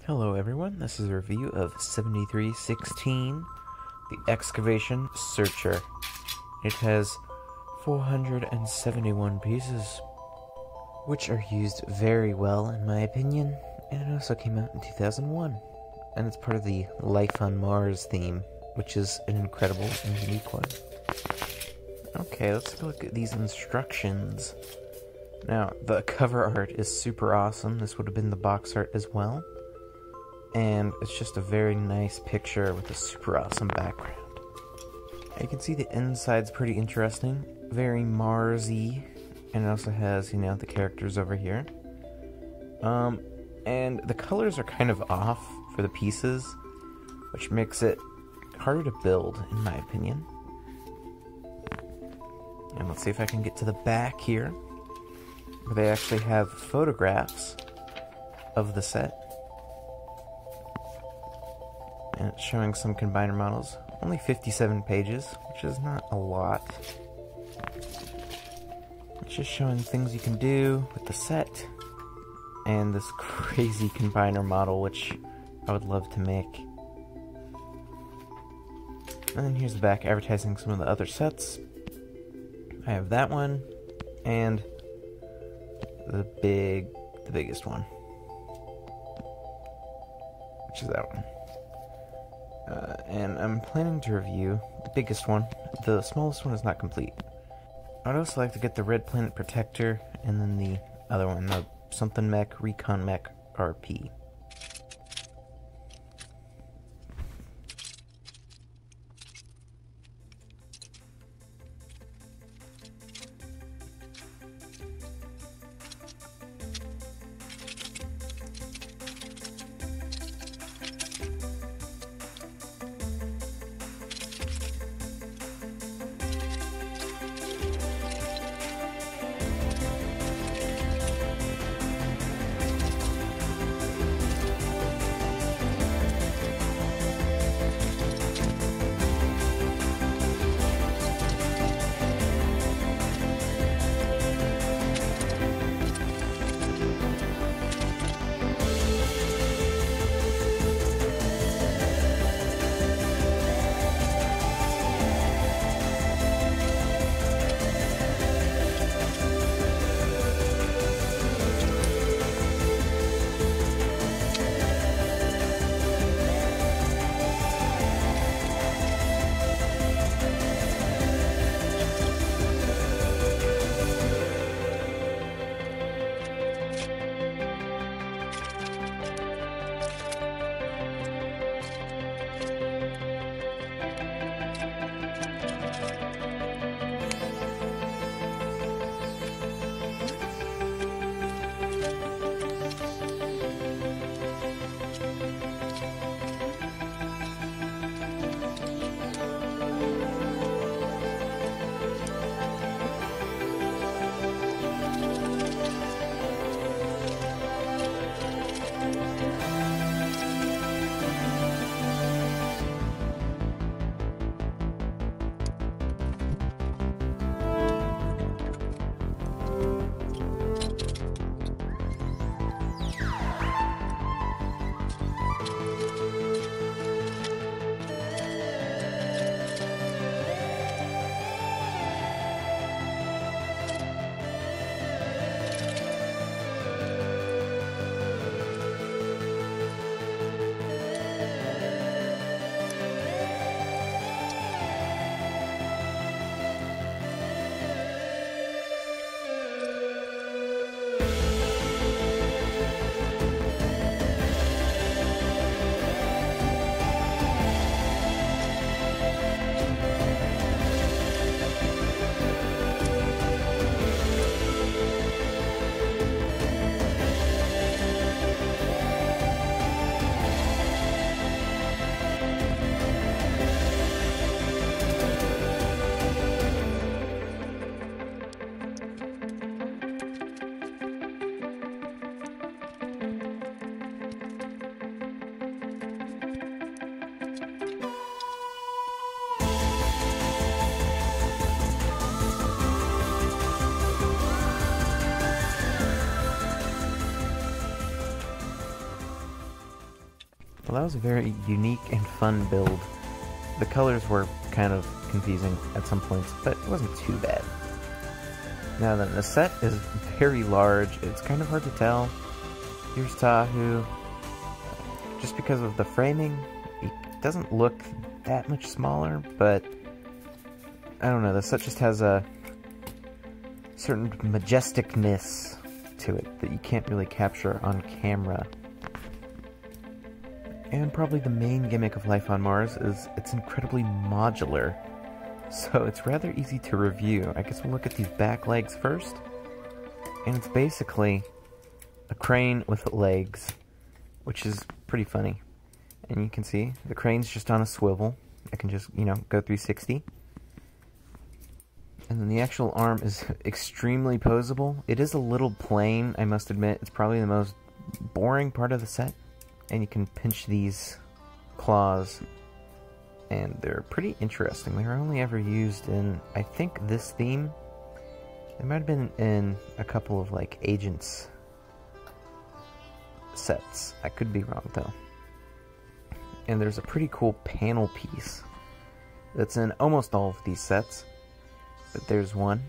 Hello everyone, this is a review of 7316, the Excavation Searcher. It has 471 pieces, which are used very well in my opinion, and it also came out in 2001. And it's part of the Life on Mars theme, which is an incredible and unique one. Okay, let's take a look at these instructions. Now, the cover art is super awesome. This would have been the box art as well. And it's just a very nice picture with a super awesome background. You can see the inside's pretty interesting, very Mars-y, and it also has, the characters over here. And the colors are kind of off for the pieces, which makes it harder to build, in my opinion. And let's see if I can get to the back here, where they actually have photographs of the set. And it's showing some combiner models. Only 57 pages, which is not a lot. It's just showing things you can do with the set. And this crazy combiner model, which I would love to make. And then here's the back advertising some of the other sets. I have that one, and the biggest one. Which is that one. And I'm planning to review the biggest one. The smallest one is not complete. I'd also like to get the Red Planet Protector, and then the other one, the something Mech, Recon Mech RP. that was a very unique and fun build. The colors were kind of confusing at some points, but it wasn't too bad. Now then, the set is very large. It's kind of hard to tell. Here's Tahu. Just because of the framing, it doesn't look that much smaller, but I don't know, the set just has a certain majesticness to it that you can't really capture on camera. And probably the main gimmick of life on Mars is it's incredibly modular, so it's rather easy to review. I guess we'll look at these back legs first, and it's basically a crane with legs, which is pretty funny. And you can see the crane's just on a swivel. I can just, you know, go 360. And then the actual arm is extremely posable. It is a little plain, I must admit. It's probably the most boring part of the set. And you can pinch these claws, and they're pretty interesting. They were only ever used in, I think, this theme. They might have been in a couple of, like, Agents sets. I could be wrong, though. And there's a pretty cool panel piece that's in almost all of these sets. But there's one.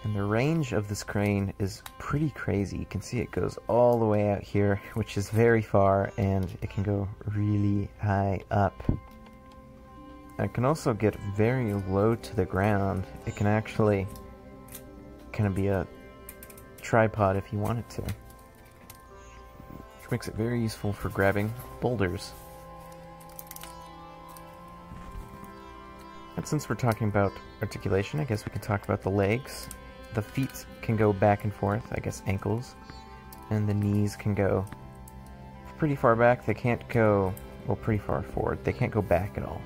And the range of this crane is pretty crazy. You can see it goes all the way out here, which is very far, and it can go really high up. And it can also get very low to the ground. It can actually kind of be a tripod if you want it to. Which makes it very useful for grabbing boulders. And since we're talking about articulation, I guess we can talk about the legs. The feet can go back and forth, I guess ankles. And the knees can go pretty far back. They can't go, well, pretty far forward. They can't go back at all.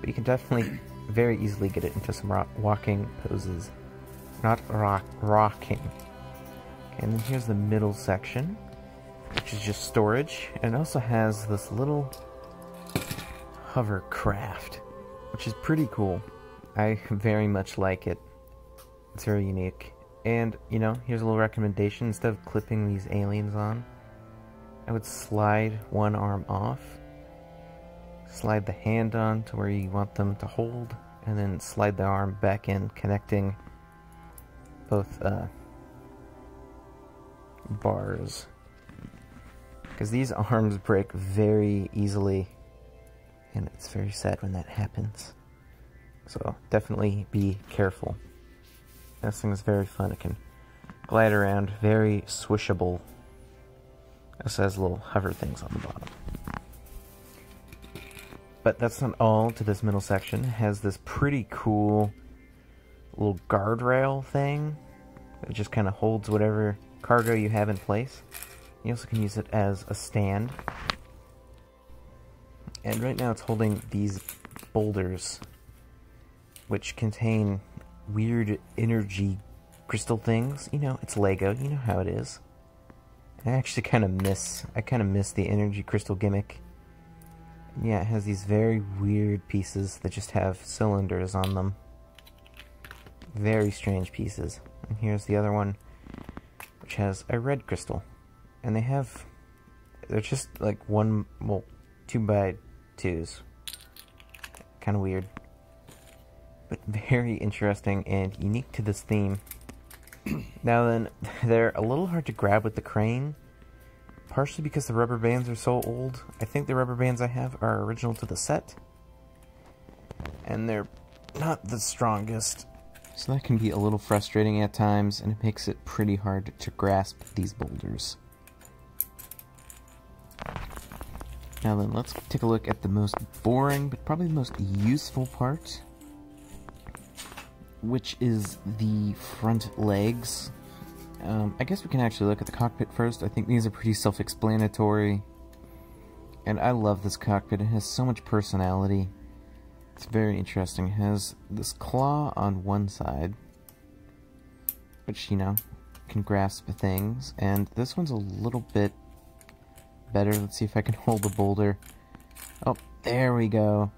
But you can definitely very easily get it into some walking poses. Not rocking. Okay, and then here's the middle section, which is just storage. And it also has this little hovercraft, which is pretty cool. I very much like it. It's very unique. And, you know, here's a little recommendation. Instead of clipping these aliens on, I would slide one arm off, slide the hand on to where you want them to hold, and then slide the arm back in, connecting both bars. Because these arms break very easily, and it's very sad when that happens. So definitely be careful. This thing is very fun. It can glide around, very swishable. It also has little hover things on the bottom. But that's not all to this middle section. It has this pretty cool little guardrail thing that just kind of holds whatever cargo you have in place. You also can use it as a stand. And right now it's holding these boulders, which contain weird energy crystal things. You know, it's Lego, you know how it is. I actually kind of miss the energy crystal gimmick. Yeah, it has these very weird pieces that just have cylinders on them. Very strange pieces. And here's the other one, which has a red crystal. And they're just like 2x2s. Kind of weird. But very interesting and unique to this theme. Now then, they're a little hard to grab with the crane, partially because the rubber bands are so old. I think the rubber bands I have are original to the set, and they're not the strongest. So that can be a little frustrating at times, and it makes it pretty hard to grasp these boulders. Now then, let's take a look at the most boring, but probably the most useful part, which is the front legs. I guess we can actually look at the cockpit first. I think these are pretty self-explanatory, and I love this cockpit. It has so much personality. It's very interesting. It has this claw on one side, which, you know, can grasp things, and this one's a little bit better. Let's see if I can hold the boulder. Oh, there we go.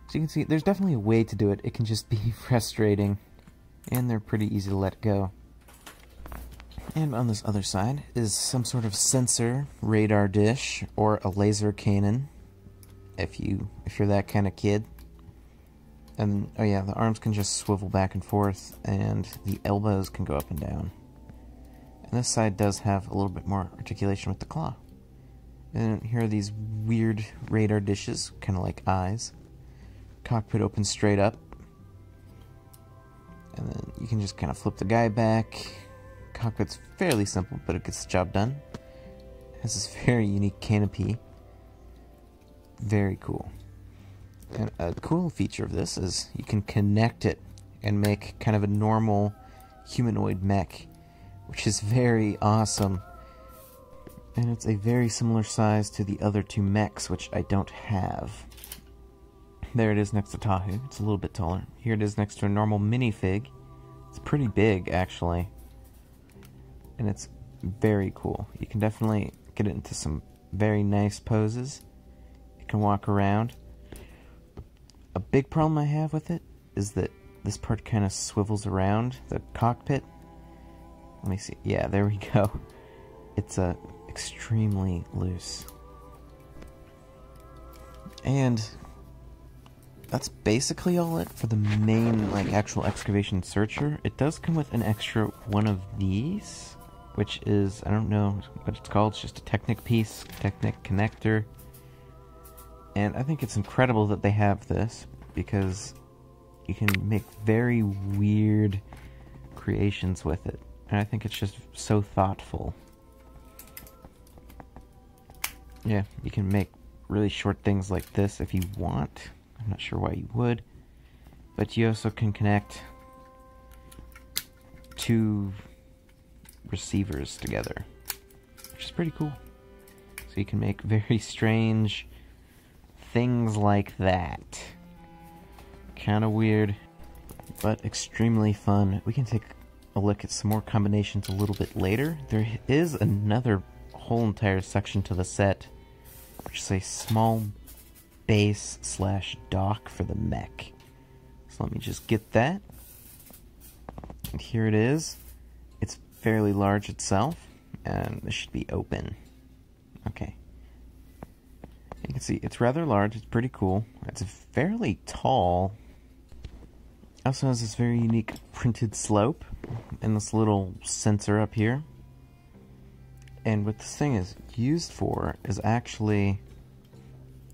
So you can see, there's definitely a way to do it. It can just be frustrating, and they're pretty easy to let go. And on this other side is some sort of sensor, radar dish, or a laser cannon, if you're that kind of kid. And, oh yeah, the arms can just swivel back and forth, and the elbows can go up and down. And this side does have a little bit more articulation with the claw. And here are these weird radar dishes, kind of like eyes. Cockpit opens straight up. And then you can just kind of flip the guy back. Cockpit's fairly simple, but it gets the job done. It has this very unique canopy. Very cool. And a cool feature of this is you can connect it and make kind of a normal humanoid mech, which is very awesome. And it's a very similar size to the other two mechs, which I don't have. There it is next to Tahu. It's a little bit taller. Here it is next to a normal minifig. It's pretty big, actually. And it's very cool. You can definitely get it into some very nice poses. You can walk around. A big problem I have with it is that this part kind of swivels around the cockpit. Let me see. Yeah, there we go. It's extremely loose. And that's basically all it for the main, like, actual excavation searcher. It does come with an extra one of these, which is, I don't know what it's called, it's just a Technic piece, Technic connector. And I think it's incredible that they have this, because you can make very weird creations with it. And I think it's just so thoughtful. Yeah, you can make really short things like this if you want. I'm not sure why you would. But you also can connect two receivers together, which is pretty cool. So you can make very strange things like that. Kind of weird, but extremely fun. We can take a look at some more combinations a little bit later. There is another whole entire section to the set, which is a small base / dock for the mech. So let me just get that. And here it is. It's fairly large itself, and this should be open. Okay. You can see it's rather large. It's pretty cool. It's fairly tall. Also has this very unique printed slope and this little sensor up here. And what this thing is used for is actually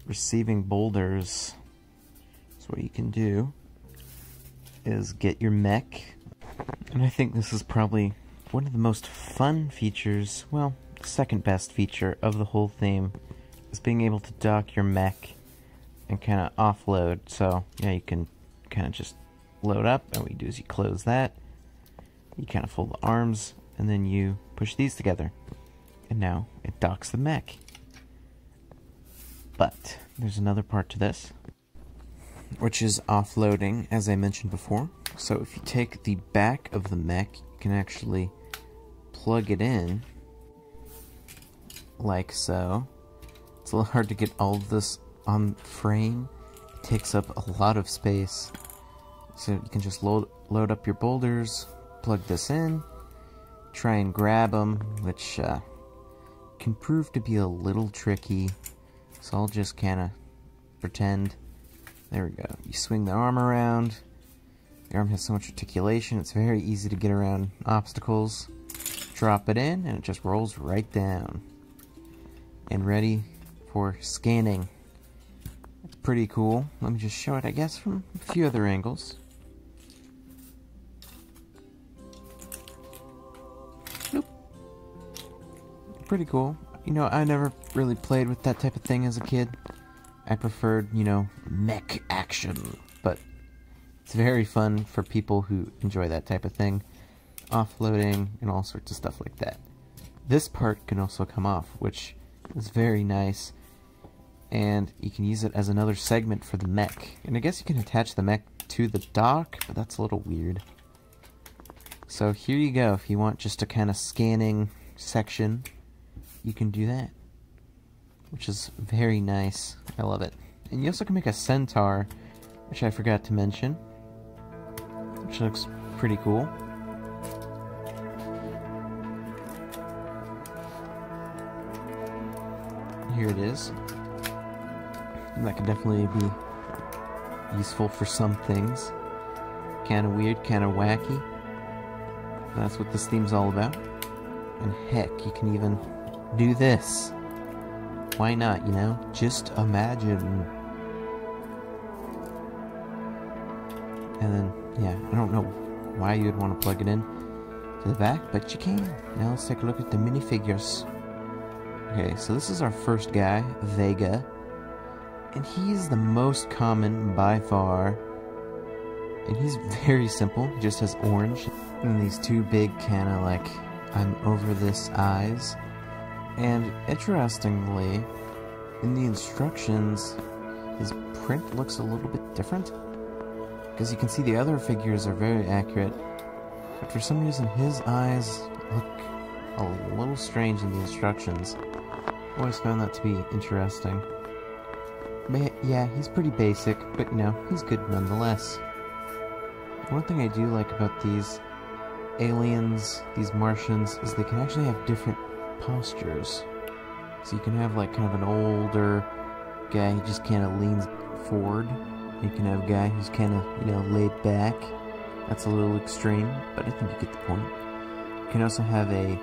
receiving boulders. So what you can do is get your mech. And I think this is probably one of the most fun features, well, the second best feature of the whole theme, is being able to dock your mech and kind of offload. So yeah, you can kind of just load up, and what you do is you close that, you kind of fold the arms, and then you push these together, and now it docks the mech. But there's another part to this, which is offloading, as I mentioned before. So if you take the back of the mech, you can actually plug it in like so. It's a little hard to get all of this on frame. It takes up a lot of space. So you can just load up your boulders, plug this in, try and grab them, which can prove to be a little tricky. So I'll just kind of pretend. There we go. You swing the arm around. The arm has so much articulation, it's very easy to get around obstacles. Drop it in, and it just rolls right down. And ready for scanning. It's pretty cool. Let me just show it, I guess, from a few other angles. Boop. Pretty cool. You know, I never really played with that type of thing as a kid. I preferred, you know, mech action, but it's very fun for people who enjoy that type of thing. Offloading and all sorts of stuff like that. This part can also come off, which is very nice, and you can use it as another segment for the mech. And I guess you can attach the mech to the dock, but that's a little weird. So here you go. If you want just a kind of scanning section, you can do that, which is very nice. I love it. And you also can make a centaur, which I forgot to mention, which looks pretty cool. here it is. And that could definitely be useful for some things. Kinda weird, kinda wacky. That's what this theme's all about. And heck, you can even do this. Why not, you know? Just imagine. And then, yeah, I don't know why you'd want to plug it in to the back, but you can. Now let's take a look at the minifigures. Okay, so this is our first guy, Vega. And he's the most common by far. And he's very simple, he just has orange. And these two big kinda like, I'm over this eyes. And interestingly, in the instructions, his print looks a little bit different. Because you can see the other figures are very accurate. But for some reason his eyes look a little strange in the instructions. Always found that to be interesting. But yeah, he's pretty basic, but you know, he's good nonetheless. One thing I do like about these aliens, these Martians, is they can actually have different postures. So you can have like kind of an older guy who just kind of leans forward. You can have a guy who's kind of, you know, laid back. That's a little extreme, but I think you get the point. You can also have a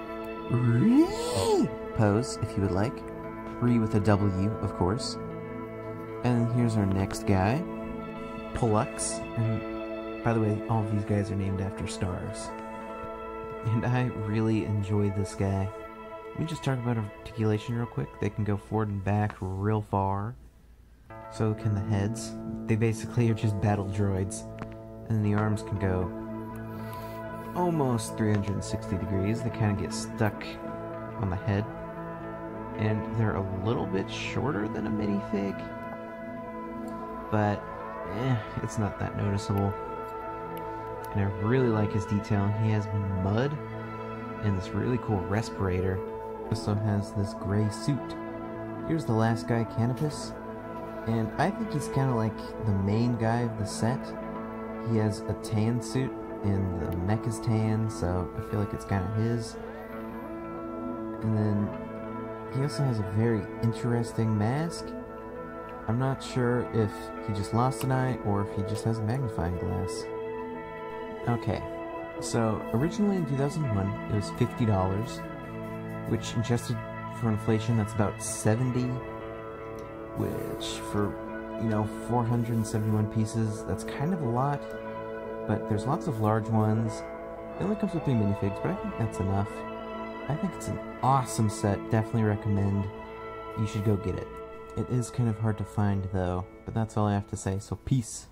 pose, if you would like. Re with a W, of course. And here's our next guy, Pollux. And by the way, all of these guys are named after stars. And I really enjoy this guy. Let me just talk about articulation real quick. They can go forward and back real far. So can the heads. They basically are just battle droids. And the arms can go almost 360 degrees. They kind of get stuck on the head. And they're a little bit shorter than a minifig. But, it's not that noticeable. And I really like his detail. He has mud and this really cool respirator. Also has this gray suit. Here's the last guy, Canopus. And I think he's kind of like the main guy of the set. He has a tan suit, and the mech is tan, so I feel like it's kind of his. And then he also has a very interesting mask. I'm not sure if he just lost an eye or if he just has a magnifying glass. Okay, so originally in 2001 it was $50, which adjusted for inflation that's about $70, which for, you know, 471 pieces, that's kind of a lot, but there's lots of large ones. It only comes with 3 minifigs, but I think that's enough. I think it's an awesome set, definitely recommend. You should go get it. It is kind of hard to find though, but that's all I have to say, so peace.